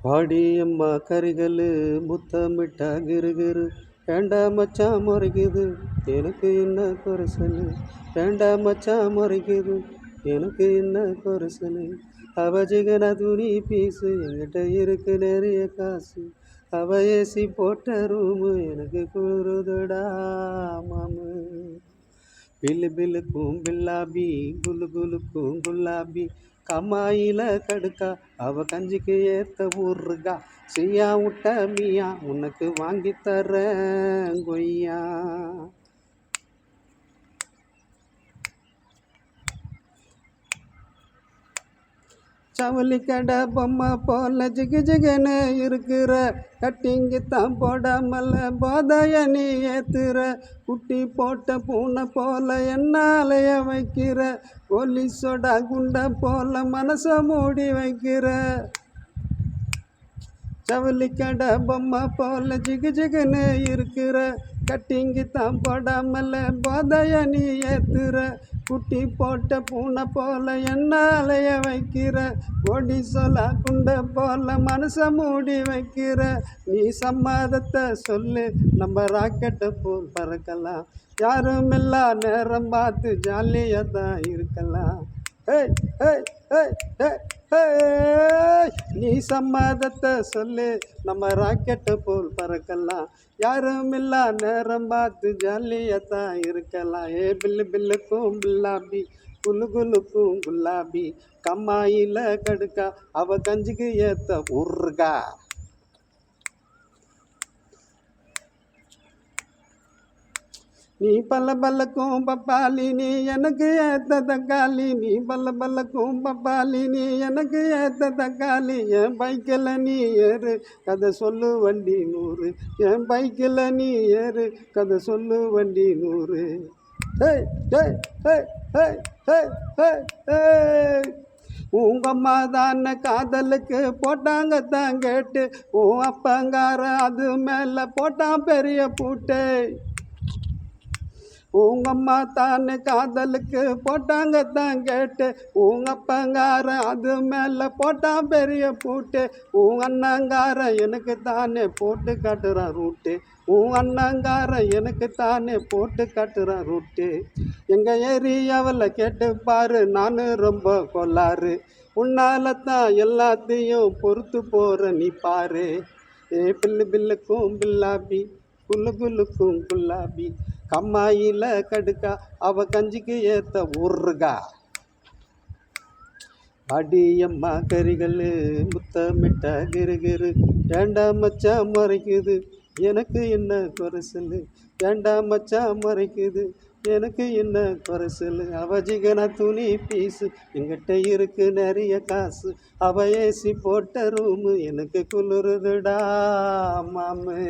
வாடியம்மா கரிகல்லு முத்தமிட்டா கிருகிரு ஏண்டா மச்சான் முறைக்குது எனக்கு என்ன குறைசலு ஏண்டா மச்சான் முறைக்குது எனக்கு என்ன குறைசலு அவஜிகன துணி பீஸு என்கிட்ட இருக்கு நிறைய காசு அவ ஏசி போட்ட ரூமு எனக்கு குருதுடா மாமு பில்லு பில்லுக்கும் பில்லாபி குலு குலுக்கும் குல்லாபி கம்மாயில கடுக்கா அவ கஞ்சிக்கு ஏத்த ஊருக்கா செய்யா விட்ட மீயா உனக்கு வாங்கி தரேன் கொய்யா. சவுளி கடை பொம்மை போல ஜிகு ஜிகுன்னு இருக்கிற கட்டிங்கு தான் போடாமல போதைய நீ ஏத்துற குட்டி போட்ட பூனை போல என்னாலைய வைக்கிற போலீஸோட குண்டை போல மனசை மூடி வைக்கிற சவுளி கடை பொம்மை போல ஜிகு ஜிகுன்னு இருக்கிற கட்டிங்கு தான் போடாமல போதைய நீ ஏத்துற குட்டி போட்ட பூனை போல என்னாலைய வைக்கிற கொடி சொலா குண்டை போல மனசை மூடி வைக்கிற நீ சம்மதத்தை சொல்லு நம்ம ராக்கெட்டை போல் பறக்கலாம் யாரும் இல்லா நேரம் பார்த்து ஜாலியாக தான் இருக்கலாம். நீ சம்மதத்தை சொல்லு நம்ம ராக்கெட்டு போல் பறக்கலாம் யாரும் இல்லா நேரம் பார்த்து ஜாலியத்தான் இருக்கலாம். பில்லு பில்லுக்கும் பில்லாபி குலு குலுக்கும் குல்லாபி கம்மாயில கடுக்கா அவ கஞ்சிக்கு ஏத்த ஊர்கா. நீ பல்ல பல்லக்கும் பப்பாளி நீ எனக்கு ஏத்த தக்காளி நீ பல்ல பல்லக்கும் பப்பாளி நீ எனக்கு ஏத்த தக்காளி என் பைக்கில் நீ ஏறு கதை சொல்லு வண்டி 100 என் பைக்கில் நீ ஏறு கதை சொல்லு வண்டி 100. உங்கம்மா தானே காதலுக்கு போட்டாங்க தான் கேட்டு உன் அப்பங்கார அது மேலே போட்டான் பெரிய பூட்டு. உங்கம்மா தானே காதலுக்கு போட்டாங்க தான் கேட்டு உங்க அப்பங்கார அது மேலே போட்டான் பெரிய பூட்டு. உன் அண்ணங்கார எனக்கு தானே போட்டு காட்டுறான் ரூட்டு. உன் அண்ணங்கார எனக்கு தானே போட்டு காட்டுறான் ரூட்டு. எங்கள் ஏரியாவில் கேட்டு பாரு நான் ரொம்ப கொள்ளாரு உன்னால தான் எல்லாத்தையும் பொறுத்து போகிற நீ பாரு. பில்லு பில்லுக்கும் பில்லாபி குல்லு குல்லுக்கும் குல்லாபி கம்மாயில கடுக்கா அவ கஞ்சிக்கு ஏத்த ஊர்கா. அடியம்மா கரிகல்லு முத்தமிட்ட கிருகிரு ஏண்டா மச்சான் மறைக்குது எனக்கு என்ன குறைசலு ஏண்டா மச்சான் மறைக்குது எனக்கு என்ன குறைசலு அவஜிகன துணி பீஸு எங்கிட்ட இருக்கு நிறைய காசு அவ ஏசி போட்ட ரூமு எனக்கு குளிருதுடா மாமே.